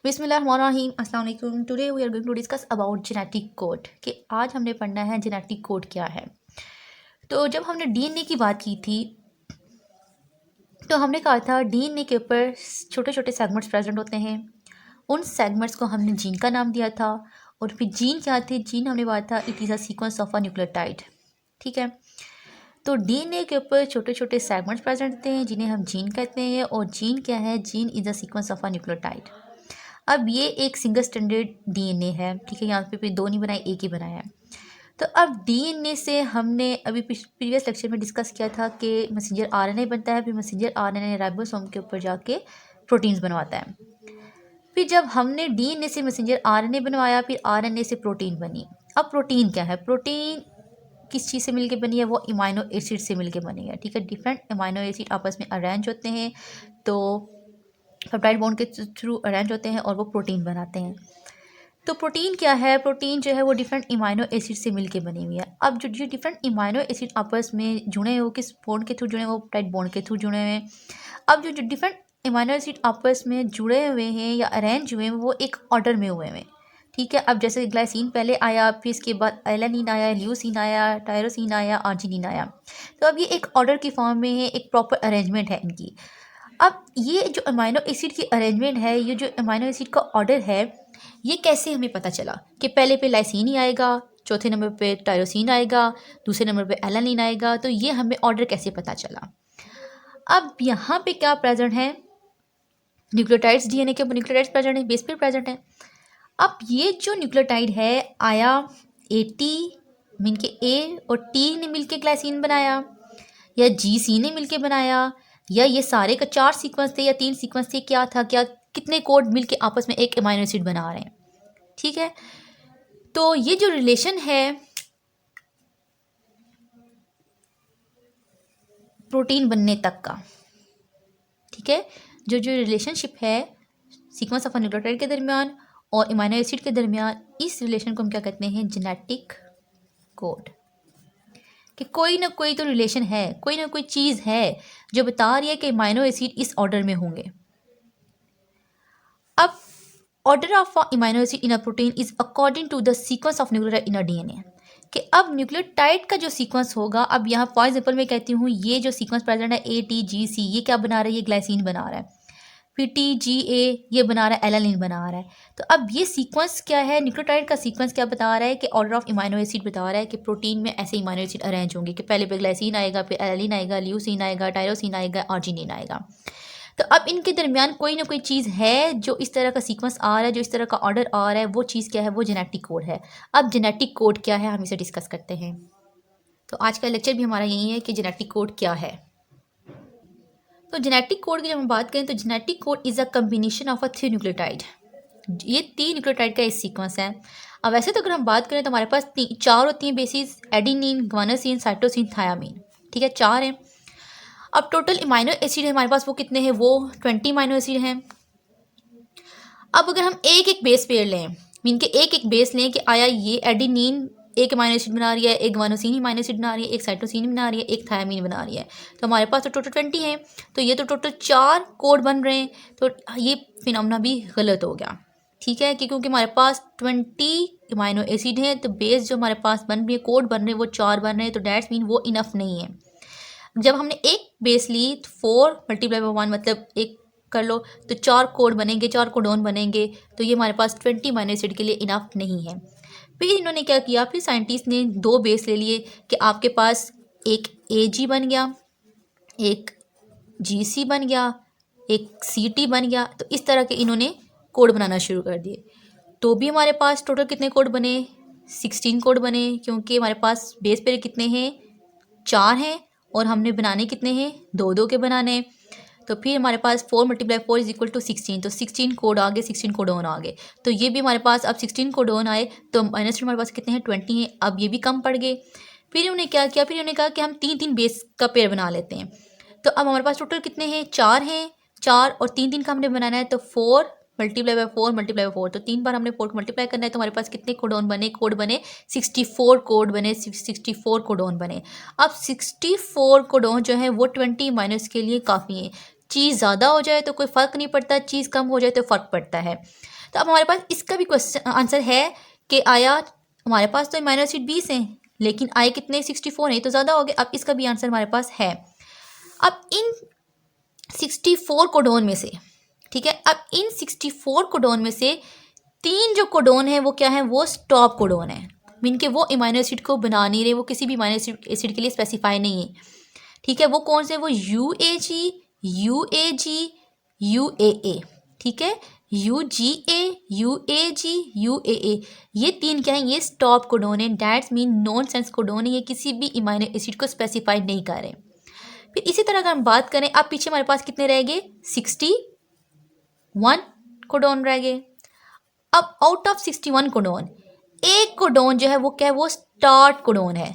बिस्मिल्लाहिर्रहमानिर्रहीम, अस्सलाम वालेकुम। Today we are going to discuss about genetic code कि आज हमने पढ़ना है जेनेटिक कोड क्या है। तो जब हमने डीएनए की बात की थी तो हमने कहा था डीएनए के ऊपर छोटे छोटे सेगमेंट्स प्रेजेंट होते हैं। उन सेगमेंट्स को हमने जीन का नाम दिया था। और फिर जीन क्या थे? जीन हमने कहा था it is a sequence of a nucleotide. ठीक है, तो डीएनए के ऊपर छोटे छोटे सेगमेंट्स प्रेजेंट होते हैं जिन्हें हम जीन कहते हैं। और जीन क्या है? Gene is a sequence of a nucleotide. अब ये एक सिंगल स्टैंडर्ड डीएनए है। ठीक है, यहाँ पे दो नहीं बनाए, एक ही बनाया है। तो अब डीएनए से हमने अभी प्रीवियस लेक्चर में डिस्कस किया था कि मैसेंजर आरएनए बनता है, फिर मैसेंजर आरएनए राइबोसोम के ऊपर जाके प्रोटीन्स बनवाता है। फिर जब हमने डीएनए से मैसेंजर आरएनए बनवाया, फिर आरएनए से प्रोटीन बनी। अब प्रोटीन क्या है? प्रोटीन किस चीज़ से मिलके बनी है? वो अमाइनो एसिड से मिलके बनी है। ठीक है, डिफरेंट अमाइनो एसिड आपस में अरेंज होते हैं, तो पेप्टाइड बॉन्ड के थ्रू अरेंज होते हैं और वो प्रोटीन बनाते हैं। तो प्रोटीन क्या है? प्रोटीन जो है वो डिफरेंट इमाइनो एसिड से मिलके बनी हुई है। अब जो डिफरेंट इमाइनो एसिड आपस में जुड़े हो, किस बॉन्ड के थ्रू जुड़े, वो पेप्टाइड बॉन्ड के थ्रू जुड़े हुए हैं। अब जो डिफरेंट इमाइनो एसिड आपस में जुड़े हुए हैं या अरेंज हुए हैं, वो एक ऑर्डर में हुए हैं। ठीक है, अब जैसे ग्लाइसिन पहले आया, फिर इसके बाद एलानिन आया, ल्यूसीन आया, टायरोसिन आया, आर्जिनिन आया। तो अब ये एक ऑर्डर की फॉर्म में है, एक प्रॉपर अरेंजमेंट है इनकी। अब ये जो अमाइनो एसिड की अरेंजमेंट है, ये जो अमाइनो एसिड का ऑर्डर है, ये कैसे हमें पता चला कि पहले पे लाइसिन ही आएगा, चौथे नंबर पे टायरोसिन आएगा, दूसरे नंबर पे एलानिन आएगा? तो ये हमें ऑर्डर कैसे पता चला? अब यहाँ पे क्या प्रेजेंट है? न्यूक्लियोटाइड्स, डीएनए के न्यूक्लियोटाइड्स प्रेजेंट है, बेस पे प्रेजेंट है। अब ये जो न्यूक्लियोटाइड है आया एटी मीन के ए और टी ने मिलके ग्लाइसिन बनाया, या जी सी ने मिलके बनाया, या ये सारे का 4 सीक्वेंस थे या 3 सीक्वेंस थे? क्या था? क्या कितने कोड मिलके आपस में एक अमाइनो एसिड बना रहे हैं? ठीक है, तो ये जो रिलेशन है प्रोटीन बनने तक का, ठीक है, जो जो रिलेशनशिप है सीक्वेंस ऑफ न्यूक्लियोटाइड के दरमियान और अमाइनो एसिड के दरमियान, इस रिलेशन को हम क्या कहते हैं? Genetic code. कि कोई ना कोई तो रिलेशन है, कोई ना कोई चीज़ है जो बता रही है कि अमाइनो एसिड इस ऑर्डर में होंगे। अब order of amino acid in a protein is according to the sequence of nucleotide in a DNA. कि अब न्यूक्लियोटाइड का जो सीक्वेंस होगा, अब यहाँ फॉर एग्जाम्पल मैं कहती हूँ ये जो सीक्वेंस प्रेजेंट है ए टी जी सी, ये क्या बना रहा है? ये ग्लाइसिन बना रहा है। फिर टी जी ए ये बना रहा है, एलानिन बना रहा है। तो अब ये सीक्वेंस क्या है? न्यूक्लियोटाइड का सीक्वेंस क्या बता रहा है? कि ऑर्डर ऑफ अमाइनो एसिड बता रहा है कि प्रोटीन में ऐसे अमाइनो एसिड अरेंज होंगे कि पहले पे ग्लाइसिन आएगा, फिर एलानिन आएगा, ल्यूसीन आएगा, टायरोसिन आएगा, आर्जिनिन आएगा। तो अब इनके दरमियान कोई ना कोई चीज़ है जो इस तरह का सीक्वेंस आ रहा है, जो इस तरह का ऑर्डर आ रहा है, वो चीज़ क्या है? वो जेनेटिक कोड है। अब जेनेटिक कोड क्या है, हम इसे डिस्कस करते हैं। तो आज का लेक्चर भी हमारा यही है कि जेनेटिक कोड क्या है। तो जेनेटिक कोड की जब हम बात करें तो genetic code is a combination of a 3 nucleotide. ये 3 न्यूक्लियोटाइड का एक सीक्वेंस है। अब वैसे तो अगर हम बात करें तो हमारे पास 4 होती हैं basis, adenine, guanosine, cytosine, thiamine. ठीक है, 4 हैं। अब टोटल अमाइनो एसिड है हमारे पास, वो कितने हैं? वो 20 अमाइनो एसिड हैं। अब अगर हम एक एक बेस पेयर लें, मीन के एक एक बेस लें कि आया ये एडिनिन एक अमाइनो एसिड बना रही है, एक ग्वानोसिन अमाइनो एसिड बना रही है, एक साइटोसिन बना रही है, एक थायामीन बना रही है, तो हमारे पास तो टोटल 20 है। तो ये तो टोटल 4 कोड बन रहे हैं। तो ये फिनोमेना भी गलत हो गया। ठीक है, कि क्योंकि हमारे पास 20 अमाइनो एसिड हैं, तो बेस जो हमारे पास बन रही है, कोड बन रहे हैं, वो 4 बन रहे हैं। तो डैट्स मीन वो इनफ नहीं है। जब हमने एक बेस ली तो 4 मल्टीप्लाई बाई 1 मतलब एक कर लो, तो 4 कोड बनेंगे, 4 कोडोन बनेंगे। तो ये हमारे पास 20 अमाइनो एसिड के लिए इनफ नहीं है। फिर इन्होंने क्या किया? फिर साइंटिस्ट ने 2 बेस ले लिए कि आपके पास एक ए जी बन गया, एक जी सी बन गया, एक सी टी बन गया। तो इस तरह के इन्होंने कोड बनाना शुरू कर दिए। तो भी हमारे पास टोटल कितने कोड बने? 16 कोड बने, क्योंकि हमारे पास बेस पे कितने हैं? 4 हैं, और हमने बनाने कितने हैं? 2-2 के बनाने। तो फिर हमारे पास 4 मल्टीप्लाई 4 इज इक्वल टू 16। तो 16 कोड आ गए, 16 कोडोन आ गए। तो ये भी हमारे पास अब 16 कोडोन आए, तो माइनस हमारे पास कितने हैं? 20 हैं। अब ये भी कम पड़ गए। फिर उन्होंने क्या किया? फिर उन्होंने कहा कि हम 3-3 बेस का पेयर बना लेते हैं। तो अब हमारे पास टोटल कितने हैं? 4 हैं। 4 और 3-3 का हमने बनाना है, तो 4 मल्टीप्लाई बाई 4 मल्टीप्लाई बाई 4। तो 3 बार हमने 4 को मल्टीप्लाई करना है। तो हमारे पास कितने कोडोन बने? कोड बने 64 कोड बने, 64 कोडोन बने। अब 64 कोडोन जो है वो 20 माइनस के लिए काफ़ी हैं। चीज़ ज़्यादा हो जाए तो कोई फ़र्क नहीं पड़ता, चीज़ कम हो जाए तो फ़र्क पड़ता है। तो अब हमारे पास इसका भी क्वेश्चन आंसर है कि आया हमारे पास तो अमीनो एसिड 20 हैं, लेकिन आए कितने 64 हैं, तो ज़्यादा हो गए। अब इसका भी आंसर हमारे पास है। अब इन 64 कोडोन में से, ठीक है, अब इन 64 कोडोन में से 3 जो कोडोन है वो क्या है, वो स्टॉप कोडोन है। मीन के वो अमीनो एसिड को बना नहीं रहे, वो किसी भी अमीनो एसिड के लिए स्पेसिफाई नहीं है, ठीक है। वो कौन से, वो UAG, UAG, UAA, ठीक है, UGA, UAG, UAA, ये 3 क्या है, ये स्टॉप कोडोन है। That's mean non sense codon है, ये किसी भी अमीनो एसिड को स्पेसिफाई नहीं कर रहे। फिर इसी तरह अगर हम बात करें, अब पीछे हमारे पास कितने रह गए, 61 कोडोन रह गए। अब आउट ऑफ 61 कोडोन, एक कोडोन जो है वो क्या है, वो स्टार्ट कोडोन है,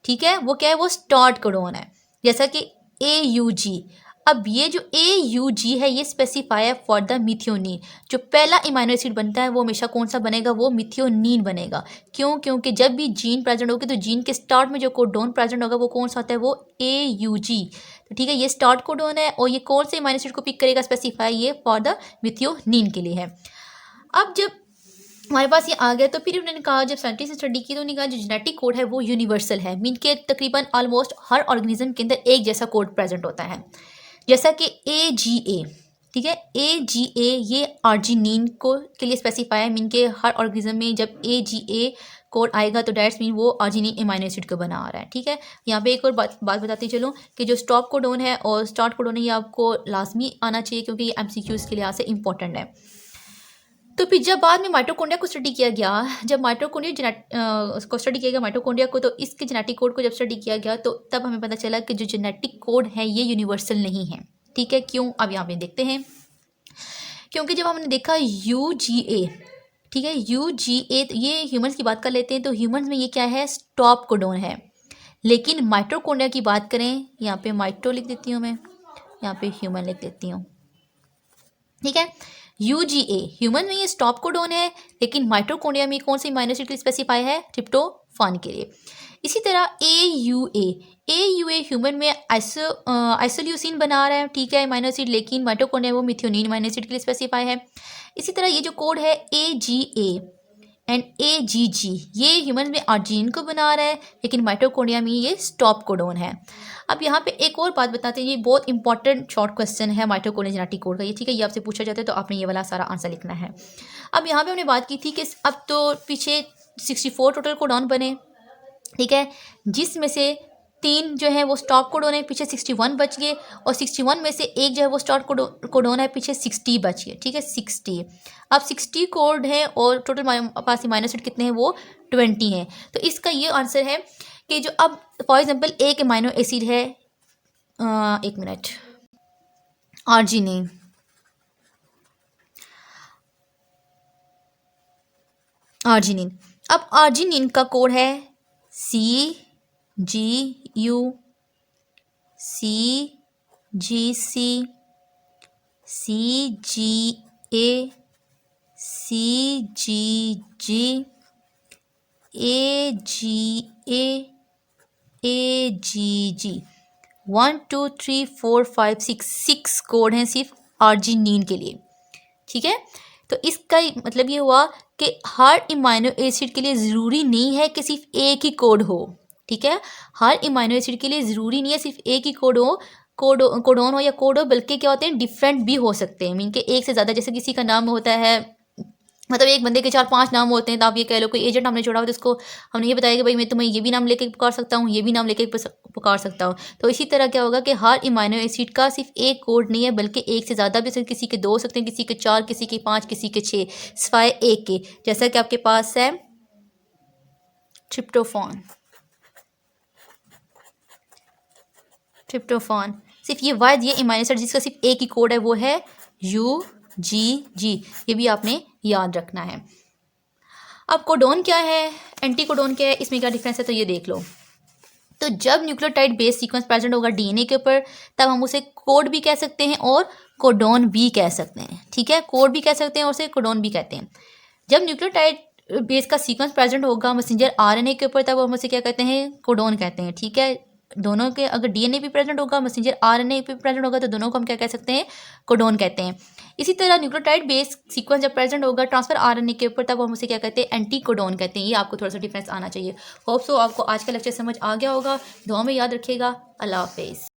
ठीक है, वो क्या है, वो स्टार्ट कोडोन है, जैसा कि AUG। अब ये जो AUG है ये स्पेसिफाई है फॉर द मिथियोनिन। जो पहला अमीनो एसिड बनता है वो हमेशा कौन सा बनेगा, वो मिथियोनिन बनेगा। क्यों, क्योंकि जब भी जीन प्रेजेंट होगी तो जीन के स्टार्ट में जो कोडोन प्रेजेंट होगा वो कौन सा होता है, वो AUG। तो ठीक है, ये स्टार्ट कोडोन है और ये कौन से अमीनो एसिड को पिक करेगा, स्पेसिफाई ये फॉर द मिथियोनिन के लिए है। अब जब हमारे पास ये आ गया तो फिर उन्होंने कहा, जब साइंटिस्ट ने स्टडी की तो उन्होंने कहा जो जेनेटिक कोड है वो यूनिवर्सल है। मीन के तकरीबन ऑलमोस्ट हर ऑर्गेनिज्म के अंदर एक जैसा कोड प्रेजेंट होता है, जैसा कि AGA, ठीक है, AGA ये आर्जिनिन को के लिए स्पेसिफाई है। मीन के हर ऑर्गेनिज्म में जब AGA कोड आएगा तो डैट्स मीन वो आर्जिनिन अमीनो एसिड को बना रहा है, ठीक है। यहाँ पे एक और बात बताती चलो कि जो स्टॉप कोडोन है और स्टार्ट कोडोन है ये आपको लाजमी आना चाहिए, क्योंकि ये MCQs के लिहाज से इंपॉर्टेंट है। तो फिर जब बाद में माइटोकॉन्ड्रिया को स्टडी किया गया, जब माइटोकॉन्ड्रिया उसको स्टडी किया गया माइटोकॉन्ड्रिया को, तो इसके जेनेटिक कोड को जब स्टडी किया गया तो तब हमें पता चला कि जो जेनेटिक कोड है ये यूनिवर्सल नहीं है, ठीक है। क्यों, अब यहाँ पे देखते हैं। क्योंकि जब हमने देखा UGA, ठीक है, UGA, तो ये ह्यूमंस की बात कर लेते हैं, तो ह्यूमंस में ये क्या है, स्टॉप कोडोन है। लेकिन माइटोकॉन्ड्रिया की बात करें, यहाँ पे माइटो लिख देती हूँ मैं, यहाँ पे ह्यूमन लिख देती हूँ, ठीक है। UGA ह्यूमन में ये स्टॉप कोडोन है, लेकिन माइटोकॉन्ड्रिया में कौन सी अमीनो एसिड के लिए स्पेसिफाई है, ट्रिप्टोफान के लिए। इसी तरह AUA ह्यूमन में आइसोल्यूसिन बना रहा है, ठीक है, अमीनो एसिड, लेकिन माइटोकॉन्ड्रिया वो मिथियोनिन अमीनो एसिड के लिए स्पेसिफाई है। इसी तरह ये जो कोड है AGA एंड AGG ये ह्यूमन में आर्जिनिन को बना रहा है, लेकिन माइटोकॉन्ड्रिया में ये स्टॉप कोडोन है। अब यहाँ पे एक और बात बताते हैं, ये बहुत इंपॉर्टेंट शॉर्ट क्वेश्चन है माइटोकॉन्ड्रिया जेनेटिक कोड का, ये ठीक है, ये आपसे पूछा जाता है तो आपने ये वाला सारा आंसर लिखना है। अब यहाँ पे हमने बात की थी कि अब तो पीछे 64 टोटल कोडॉन बने, ठीक है, जिसमें से 3 जो है वो स्टॉप कोडोन है, पीछे 61 बच गए, और 61 में से एक जो है वो स्टॉप कोडोन है, पीछे 60 बच गए, ठीक है, 60। अब 60 कोड है और टोटल पास अमीनो एसिड कितने हैं, वो 20 हैं। तो इसका ये आंसर है कि जो अब फॉर एग्जांपल एक अमीनो एसिड है, एक मिनट, आर्जिनिन, अब आर्जिनिन का कोड है CGU, CGC, CGA, CGG, AGA, AGG, 1 2 3 4 5 6 code हैं सिर्फ आर्जिनिन के लिए, ठीक है। तो इसका मतलब ये हुआ कि हर अमीनो एसिड के लिए ज़रूरी नहीं है कि सिर्फ एक ही कोड हो, ठीक है, हर अमीनो एसिड के लिए ज़रूरी नहीं है सिर्फ एक ही कोड हो, कोडोन हो या कोड हो, बल्कि क्या होते हैं, डिफरेंट भी हो सकते हैं। मीन के एक से ज़्यादा, जैसे किसी का नाम होता है, मतलब एक बंदे के 4-5 नाम होते हैं, तो आप ये कह लो कोई एजेंट हमने छोड़ा हो तो उसको हमने ये बताया कि भाई मैं तुम्हें ये भी नाम लेके पुकार सकता हूँ, ये भी नाम लेके पुकार सकता हूँ। तो इसी तरह क्या होगा कि हर अमीनो एसिड का सिर्फ एक कोड नहीं है, बल्कि एक से ज़्यादा भी, किसी के 2 हो सकते हैं, किसी के 4, किसी के 5, किसी के 6, सिवाय एक के, जैसा कि आपके पास है ट्रिप्टोफान, सिर्फ ये वाहिद ये अमीनो एसिड जिसका सिर्फ एक ही कोड है वो है UGG, ये भी आपने याद रखना है। अब कोडोन क्या है, एंटी कोडोन क्या है, इसमें क्या डिफरेंस है, तो ये देख लो। तो जब न्यूक्लियोटाइड बेस सीक्वेंस प्रेजेंट होगा DNA के ऊपर, तब हम उसे कोड भी कह सकते हैं और कोडोन भी कह सकते हैं, ठीक है, कोड भी कह सकते हैं और उसे कोडोन भी कहते हैं। जब न्यूक्लियोटाइड बेस का सीक्वेंस प्रेजेंट होगा मैसेंजर RNA के ऊपर, तब हम उसे क्या कहते हैं, कोडोन कहते हैं, ठीक है, दोनों के अगर डीएनए भी प्रेजेंट होगा, मैसेंजर आरएनए भी प्रेजेंट होगा, तो दोनों को हम क्या कह सकते हैं, कोडोन कहते हैं। इसी तरह न्यूक्लियोटाइड बेस सीक्वेंस जब प्रेजेंट होगा ट्रांसफर आरएनए के ऊपर, तब हम उसे क्या कहते हैं, एंटी कोडोन कहते हैं। ये आपको थोड़ा सा डिफरेंस आना चाहिए। होप सो आपको आज का लेक्चर समझ आ गया होगा। दुआ में याद रखिएगा। अल्लाह हाफिज़।